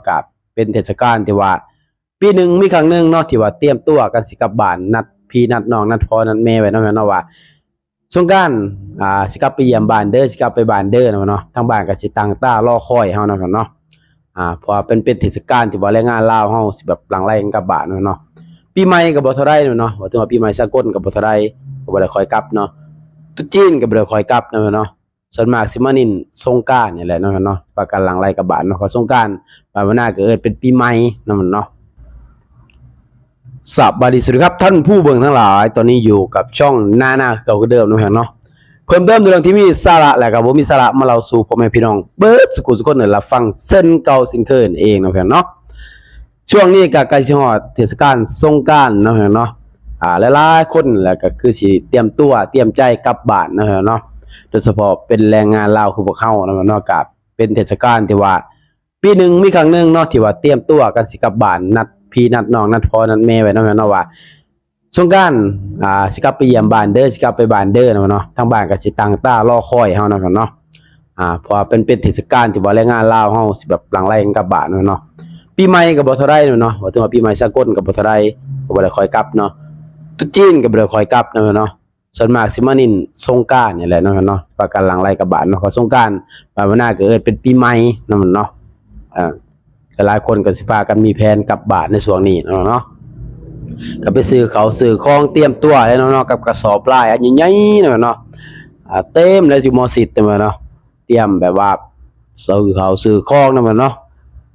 กับเป็นเทศกาลที่ว่าปีหนึ่งมีครั้งหนึ่งเนาะที่ว่าเตรียมตัวกันสิกลับบ้านนัดพี่นัดน้องนัดพ่อนัดแม่ไว้เนาะเนาะว่าสงกรานต์สิกลับไปเยี่ยมบ้านเด้อสิกลับไปบ้านเด้อเนาะทางบ้านก็สิตั้งตารอคอยเฮาเนาะเนาะเพราะเป็นเทศกาลที่ว่าแรงงานลาวเฮาสิแบบหลั่งไหลกันกลับบ้านเนาะปีใหม่ก็บ่เท่าใดเนาะว่าถึงว่าปีใหม่สากลก็บ่เท่าใดก็บ่ได้ค่อยกลับเนาะตรุษจีนก็บ่ได้ค่อยกลับเนาะส่วนมากสิมานินสงกรานต์นี่แหละเนาะประกันหลังไหลกลับบ้านเนาะเพราะสงกรานต์บ้านนาก็เป็นปีใหม่เนาะสวัสดีครับท่านผู้เบิ่งทั้งหลายตอนนี้อยู่กับช่องหน้าเก่าก็เดิมเนาะเพิ่มเติมในเรื่องที่มีสาระและก็บ่มีสาระมาเล่าสู่พ่อแม่พี่น้องเบิดสุขุทุกคนได้รับฟังเส้นเก่าสิ่งเคยเองเนาะช่วงนี้ก็ใกล้สิฮอดเทศกาลสงกรานต์เนาะหลายๆคนแล้วก็คือสิเตรียมตัวเตรียมใจกลับบ้านเนาะโดยเฉพาะเป็นแรงงานลาวคือพวกเฮาเนาะกับเป็นเทศกาลที่ว่าปีหนึ่งมีครั้งหนึ่งเนาะที่ว่าเตรียมตัวกันสิกลับบ้านนัดพี่นัดน้องนัดพ่อนัดแม่ไว้เนาะว่าสงกรานต์สิกลับไปเยี่ยมบ้านเด้อสิกลับไปบ้านเด้อเนาะทางบ้านก็สิตั้งตารอคอยเฮาเนาะเพราะเป็นเทศกาลที่ว่าแรงงานลาวเฮาสิแบบหลั่งไหลกันกลับบ้านเนาะปีใหม่ก็บ่เท่าใดเนาะว่าถึงว่าปีใหม่สากลก็บ่เท่าใดก็บ่ได้ค่อยกลับเนาะตรุษจีนก็บ่ได้ค่อยกลับเนาะส่วนมากสิมานินสงกรานต์นี่แหละเนาะประกันหลังไหลกลับบ้านเนาะเพราะสงกรานต์บ้านนาก็เป็นปีใหม่เนาะหลายคนก็สิพากันมีแผนกลับบ้านในช่วงนี้เนาะก็ไปซื้อข้าวซื้อของเตรียมตัวแล้วเนาะกับกระสอบลายอันใหญ่ๆเนาะเต็มแล้วอยู่ม.10เนาะเตรียมแบบว่าซื้อข้าวซื้อของเนาะ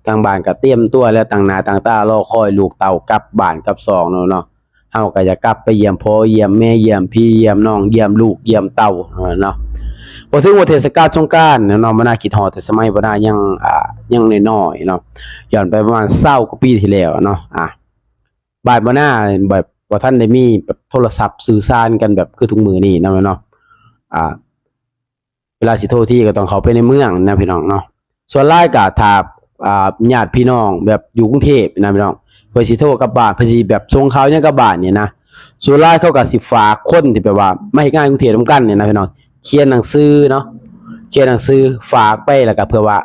ทางบ้านก็เตรียมตัวแล้วตั้งหน้าตั้งตารอคอยลูกเต้ากลับบ้านกลับซองเนาะเฮาก็จะกลับไปเยี่ยมพ่อเยี่ยมแม่เยี่ยมพี่เยี่ยมน้องเยี่ยมลูกเยี่ยมเต้าเนาะพอถึงวันเทศกาลสงกรานต์เนาะมันน่าคิดฮอดแต่สมัยบ่น่ายังน้อยๆเนาะย้อนไปประมาณ20กว่าปีที่แล้วเนาะบ้านบ่น่าแบบบ่ทันได้มีแบบโทรศัพท์สื่อสารกันแบบคือทุกมื้อนี้เนาะเวลาสิโทรที่ก็ต้องเข้าไปในเมืองนะพี่น้องเนาะส่วนหลายก็ถ้าญาติพี่น้องแบบอยู่กรุงเทพนะพี่น้องเพิ่นสิโทรกลับบ้านเพิ่นสิแบบส่งข่าวหยังกลับบ้านนี่นะส่วนหลายเขาก็สิฝากคนที่แบบว่ามาเฮ็ดงานกรุงเทพนำกันเนี่ยนะพี่น้องเขียนหนังสือเนาะเขียนหนังสือฝากไปแล้วก็เพื่อว่า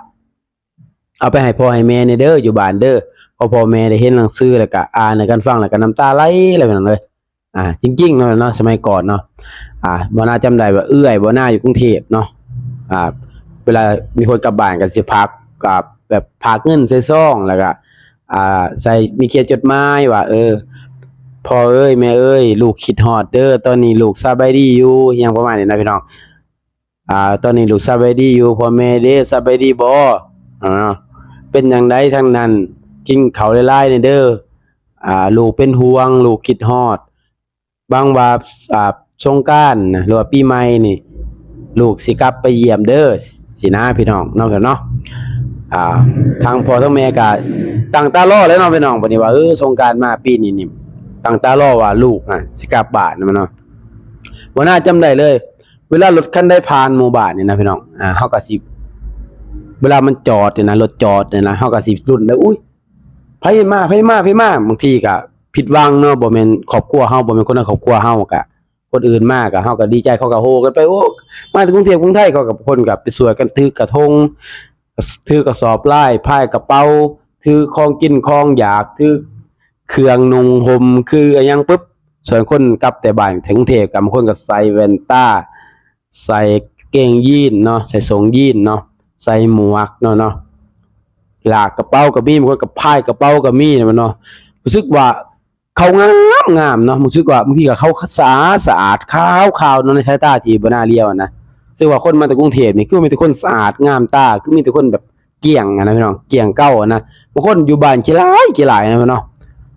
เอาไปให้พ่อให้แม่นี่เด้ออยู่บ้านเด้อพ่อแม่ได้เห็นหนังสือแล้วก็อ่านให้กันฟังแล้วก็น้ำตาไหลอะไรแบบนั้นเลยจริงๆเนาะสมัยก่อนเนาะบ่น่าจำได้ว่าเอื้อยบ่น่าอยู่กรุงเทพเนาะเวลามีคนกลับบ้านก็สิพากแบบพากเงินใส่ซองแล้วก็ใส่มีเขียนจดหมายว่าพ่อเอ้ยแม่เอ้ยลูกคิดฮอดเด้อตอนนี้ลูกสบายดีอยู่อหยังประมาณนี้นะพี่น้องตอนนี้ลูกสบายดีอยู่พ่อแม่เด้สบายดีบ่เป็นจังไดทั้งนั้นกินข้าวหลายๆนี่เด้อลูกเป็นห่วงลูกคิดฮอดบางว่าสงกรานต์หรือว่าปีใหม่นี่ลูกสิกลับไปเยี่ยมเด้อสินะพี่น้องเนาะทางพ่อทางแม่ก็ตั้งตารอแล้วเนาะพี่น้องบัดนี้ว่าสงกรานต์มาปีนี้นี่ตั้งตารอว่าลูกสิกลับบ้านเนาะบ่น่าจำได้เลยเวลารถคันใดผ่านหมู่บ้านนี่นะพี่น้องเฮาก็สิเวลามันจอดเนี่ยนะรถจอดเนี่ยนะเฮาก็สิลุ้นแล้วอุ๊ยไผมาบางทีก็ผิดหวังเนาะบ่แม่นครอบครัวเฮาบ่แม่นคนในครอบครัวเฮาก็คนอื่นมาก็เฮาก็ดีใจเขาก็โฮกันไปโอ้มาจากกรุงเทพกรุงไทยเขาก็คนก็ไปสวยกันถือกระทงถือกระสอบลายพายกระเป๋าถือของกินของอยากถือเครื่องนุ่งห่มคืออิหยังปึ๊บส่วนคนกลับแต่บ้านถึงกรุงเทพก็บางคนก็ใส่แว่นตาใส่เกงยีนเนาะใส่ทรงยีนเนาะใส่หมวกเนาะลากกระเป๋าก็มีบางคนก็พายกระเป๋าก็มีเนาะรู้สึกว่าเขางามเนาะรู้สึกว่าบางทีก็เขาสะอาดขาวเนาะในสายตาที่บ่น่าเลียวนะซึ่งว่าคนมาจากกรุงเทพนี่คือมีแต่คนสะอาดงามตาคือมีแต่คนแบบเกี่ยงนะพี่น้องเกี่ยงเก้านะบางคนอยู่บ้านขี้ร้ายนะพี่น้อง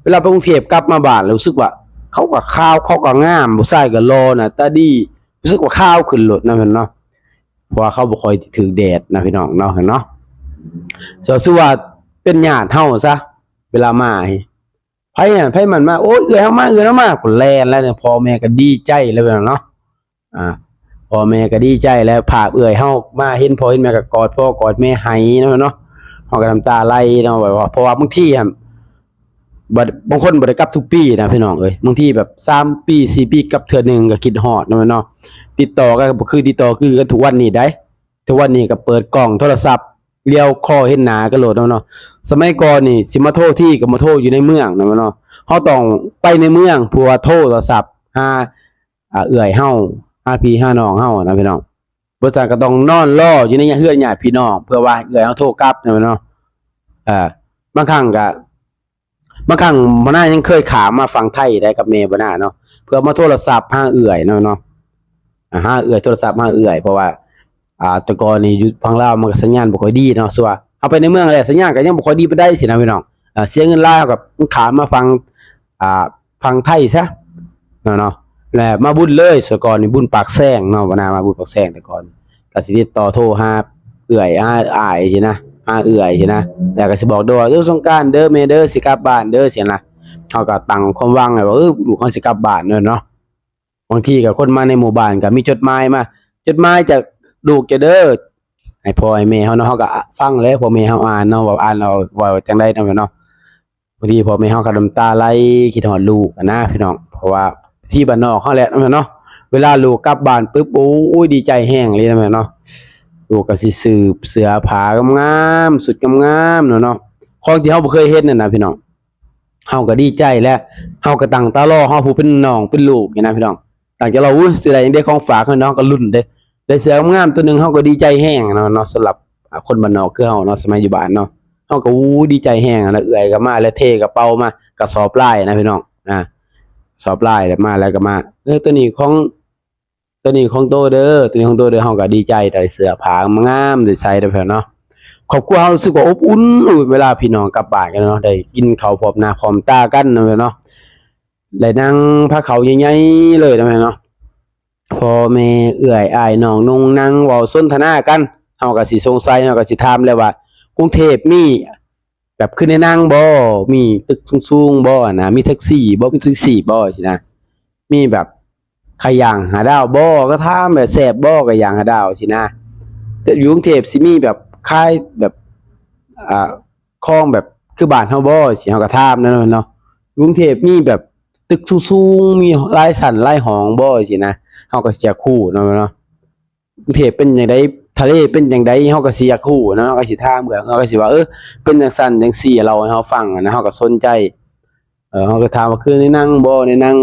เวลาไปกรุงเทพกลับมาบ้านรู้สึกว่าเขาก็ขาวเขาก็งามผู้ชายก็หล่อนะตาดีรู้สึกว่าขาวขึ้นโลดนะพี่น้องเพราะว่าเขาบ่ค่อยถือแดดนะพี่น้องเนาะซื่อว่าเป็นญาติเฮาซะเวลามาไผมันมาโอ้ยเอื้อยเฮามาก็แล่นแล้วเนี่ยพ่อแม่ก็ดีใจแล้วเนาะพ่อแม่ก็ดีใจแล้วพาเอื้อยเฮามาเห็นพ่อเห็นแม่ก็กอดพ่อกอดแม่ให้เนาะเฮาก็น้ำตาไหลเนาะว่าเพราะว่าบางทีบางคนบ่ได้กลับทุกปีนะพี่น้องเอ้ยบางทีแบบ3ปี4ปีกลับเทื่อนึงก็คิดฮอดเนาะติดต่อก็บ่คือติดต่อคือกันทุกวันนี้ได้ทุกวันนี้ก็เปิดกล้องโทรศัพท์ เลี้ยวคอเห็นหน้ากันโลดเนาะสมัยก่อนนี่สิมาโทรที่ก็มาโทรอยู่ในเมืองเนาะเฮาต้องไปในเมืองเพื่อว่าโทรศัพท์หาเอื้อยเฮาหาพี่หาน้องเฮานะพี่น้องบ่ซั้นก็ต้องนอนรออยู่ในเฮือนญาติพี่น้องเพื่อว่าเอื้อยเฮาโทรกลับเนาะอ่าบางครั้งก็บางครั้งบ่น่ายังเคยขามมาฟังไทยได้กับแม่บ่น่าเนาะเพื่อมาโทรศัพท์หาเอื้อยเนาะหาเอื้อยโทรศัพท์หาเอื้อยเพราะว่าแต่ก่อนนี่อยู่ฝั่งลาวมันก็สัญญาณบ่ค่อยดีเนาะส่วนเอาไปในเมืองแล้วสัญญาณก็ยังบ่ค่อยดีปานใดสินะพี่น้องเสียเงินลาวกับขามมาฟังอ่าฟังไทยซะเนาะแล้วมาบุญเลยแต่ก่อนนี่บุญปากแซงเนาะบ่น่ามาบุญปากแซงแต่ก่อนก็สิติดต่อโทรหาเอื้อยหาอ้ายสินะหาเอื้อยสินะแล้วก็สิบอกด้วยว่าสงกรานต์เด้อแม่เด้อสิกลับบ้านเด้อสินะเฮาก็ตั้งความหวังไว้ว่าลูกเฮาสิกลับบ้านเนาะบางทีก็คนมาในหมู่บ้านก็มีจดหมายมาจดหมายจากลูกจะเด้อให้พ่อให้แม่เฮาเนาะเฮาก็ฟังแล้วพ่อแม่เฮาอ่านเนาะว่าอ่านแล้วว่าจังได๋เนาะบางทีพ่อแม่เฮาก็น้ำตาไหลคิดฮอดลูกนะพี่น้องเพราะว่าที่บ้านนอกเฮาแหละเนาะเวลาลูกกลับบ้านปึ๊บโอ้ยดีใจแฮงเลยเนาะลูกก็สิซื้อเสื้อผ้างามๆสุดงามๆเนาะของที่เฮาบ่เคยเฮ็ดนั่นน่ะพี่น้องเฮาก็ดีใจแล้วเฮาก็ตั้งตารอเฮาผู้เป็นน้องเป็นลูกนะพี่น้องตั้งใจรออุ๊ยสิได้ได้ของฝากให้น้องก็ลุ้นเด้ได้เสื้องามตัวนึงเฮาก็ดีใจแฮงเนาะสำหรับคนบ้านนอกคือเฮาเนาะสมัยอยู่บ้านเนาะเฮาก็ดีใจแฮงนะเอื้อยก็มาแล้วเทกระเป๋ามากระสอบลายนะพี่น้องสอบลายแล้วมาแล้วก็มาตัวนี้ของโตเด้อตัวนี้ของโตเด้อเฮาก็ดีใจได้เสื้อผ้างามได้ใส่ได้เพิ่นเนาะครอบครัวเฮารู้สึกว่าอบอุ่นเวลาพี่น้องกลับบ้านกันเนาะได้กินข้าวพร้อมหน้าพร้อมตากันเนาะได้นั่งพาข้าวใหญ่ๆเลยนะเนาะพ่อแม่เอื้อยอ้ายน้องนุ่งนั่งเว้าสนทนากันเฮาก็สิสงสัยเฮาก็สิถามแล้วว่ากรุงเทพมีแบบคือในหนังบ่มีตึกสูงๆบ่นะมีแท็กซี่บ่มีแท็กซี่บ่สินะมีแบบไข่ย่าง5ดาวบ่ก็ถามแบบแซ่บบ่ไก่ย่าง5ดาวสินะแต่อยู่กรุงเทพสิมีแบบขายแบบของแบบคือบ้านเฮาบ่สิเฮาก็ถามนั่นเนาะกรุงเทพมีแบบตึกสูงๆมีหลายชั้นหลายห้องบ่สินะเฮาก็สิอยากรู้เนาะกรุงเทพเป็นจังได๋ทะเลเป็นจังได๋เฮาก็สิอยากรู้เนาะเฮาก็สิถามเฮาก็สิว่าเป็นจังซั่นจังซี่เล่าให้เฮาฟังนะเฮาก็สนใจเฮาก็ถามว่าคือในหนังบ่ในหนัง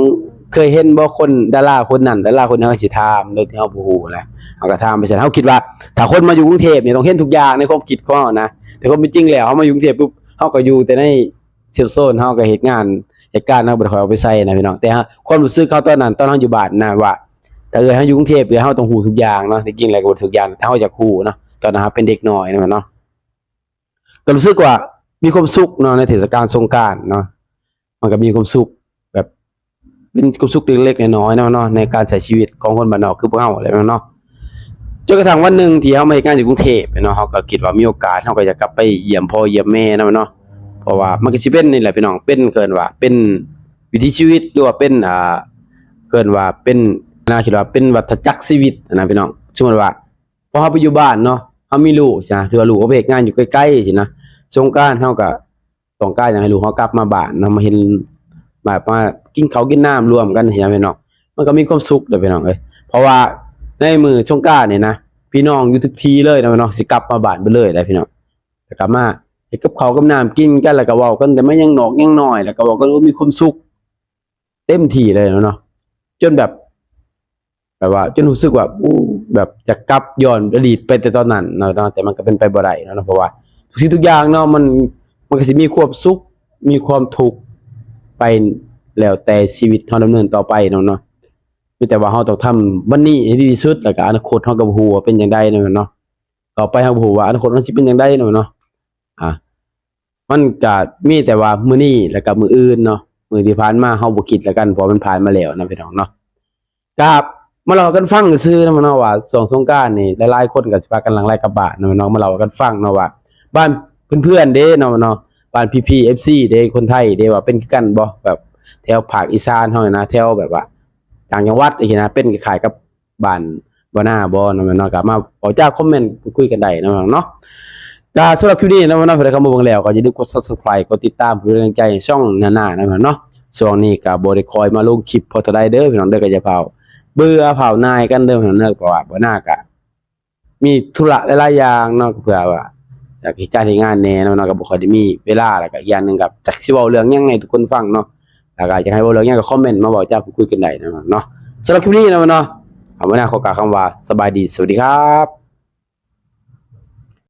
เคยเห็นบ่คนดาราคนนั้นดาราคนนั้นก็สิถามโดยที่เฮาบ่ฮู้แหละเฮาก็ถามไปซั่นเฮาคิดว่าถ้าคนมาอยู่กรุงเทพนี่ต้องเห็นทุกอย่างในความคิดของเฮานะแต่ความเป็นจริงแล้วเฮามาอยู่กรุงเทพปุ๊บเฮาก็อยู่แต่ในเซฟโซนเฮาก็เฮ็ดงานเหตุการณ์เฮาบ่ได้ค่อยเอาไปใส่นะพี่น้องแต่ความรู้สึกเฮาตอนนั้นตอนเฮาอยู่บ้านนะว่าถ้าเฮาอยู่กรุงเทพเฮาต้องฮู้ทุกอย่างเนาะที่จริงแล้วก็บ่ทุกอย่างถ้าเฮาอยากฮู้เนาะตอนนั้นเฮาเป็นเด็กน้อยเนาะก็รู้สึกว่ามีความสุขเนาะในเทศกาลสงกรานต์เนาะมันก็มีความสุขแบบเป็นความสุขเล็กๆน้อยๆเนาะในการใช้ชีวิตของคนบ้านนอกคือพวกเฮาอะไรเนาะจนกระทั่งวันหนึ่งที่เฮามาเฮ็ดงานอยู่กรุงเทพเนาะเฮาก็คิดว่ามีโอกาสเฮาก็จะกลับไปเยี่ยมพ่อเยี่ยมแม่เนาะเพราะว่ามันก็สิเป็นนี่แหละพี่น้องเป็นเกินว่าเป็นวิถีชีวิตหรือว่าเป็นเกินว่าเป็นน่าคิดว่าเป็นวัฏจักรชีวิตนะพี่น้องสมมุติว่าพอเฮาไปอยู่บ้านเนาะเฮามีลูกใช่หรือว่าลูกก็ไปเฮ็ดงานอยู่ใกล้ๆสินะสงกรานต์เฮาก็ต้องการอยากให้ลูกเฮากลับมาบ้านเนาะมาเห็นแบบว่ากินข้าวกินน้ำรวมกันสินะพี่น้องมันก็มีความสุขเด้อพี่น้องเอ้ยเพราะว่าในมื้อสงกรานต์นี่นะพี่น้องอยู่ทุกทีเลยนะพี่น้องสิกลับมาบ้านเบิดเลยแหละพี่น้องแต่กลับมาเฮ็ดกับข้าวกับน้ำกินกันแล้วก็เว้ากันแต่มันยังนอกยังน้อยแล้วก็เว้ากันมีความสุขเต็มที่เลยเนาะจนแบบว่าจนรู้สึกว่าแบบจะกลับย้อนอดีตไปแต่ตอนนั้นเนาะแต่มันก็เป็นไปบ่ได้เนาะเพราะว่าทุกสิ่งทุกอย่างเนาะมันก็สิมีความสุขมีความทุกข์ไปแล้วแต่ชีวิตเฮาดำเนินต่อไปเนาะมีแต่ว่าเฮาต้องทำวันนี้ให้ดีที่สุดแล้วก็อนาคตเฮาก็บ่ฮู้ว่าเป็นจังได๋เนาะต่อไปเฮาบ่ฮู้ว่าอนาคตมันสิเป็นจังได๋เนาะมันก็มีแต่ว่ามื้อนี้แล้วก็มื้ออื่นเนาะมื้อที่ผ่านมาเฮาบ่คิดแล้วกันเพราะมันผ่านมาแล้วนะพี่น้องเนาะครับมาเล่ากันฟังซื่อๆนะเนาะว่าช่วงสงกรานต์นี่หลายๆคนก็สิพากันหลั่งไหลกลับบ้านเนาะมาเล่ากันฟังเนาะว่าบ้านเพื่อนๆเด้เนาะบ้านพี่ๆ FC เด้คนไทยเด้ว่าเป็นคือกันบ่แบบแถวภาคอีสานเฮานี่นะแถวแบบว่าต่างจังหวัดอีกนะเป็นคล้ายๆกับบ้านบ่นาบ่เนาะก็มาขอจ้าคอมเมนต์คุยกันได้เนาะก็สำหรับคลิปนี้นะถ้าใครเข้ามาเบิ่งแล้วก็อย่าลืมกด Subscribe กดติดตามเพื่อเป็นกำลังใจช่องหน้าๆเนาะช่วงนี้ก็บ่ได้คอยมาลงคลิปพอเท่าใดเด้อพี่น้องเด้อก็อย่าเผาเบื่อเผานายกันเด้อพี่น้องเด้อเพราะว่าบ่น่าก็มีธุระหลายๆอย่างเนาะเพื่อว่า อยากเฮ็ดการเฮ็ดงานแหน่เนาะก็บ่ค่อยได้มีเวลาแล้วก็อีกอย่างหนึงก็จักสิเว้าเรื่องหยังให้ทุกคนฟังเนาะแล้วก็อยากให้เว้าเรื่องหยังก็คอมเมนต์มาเว้าจาพูดคุยกันได้เนาะสำหรับคลิปนี้เนาะเอาไว้นะขอกล่าวคำว่าสบายดีสวัสดีครับ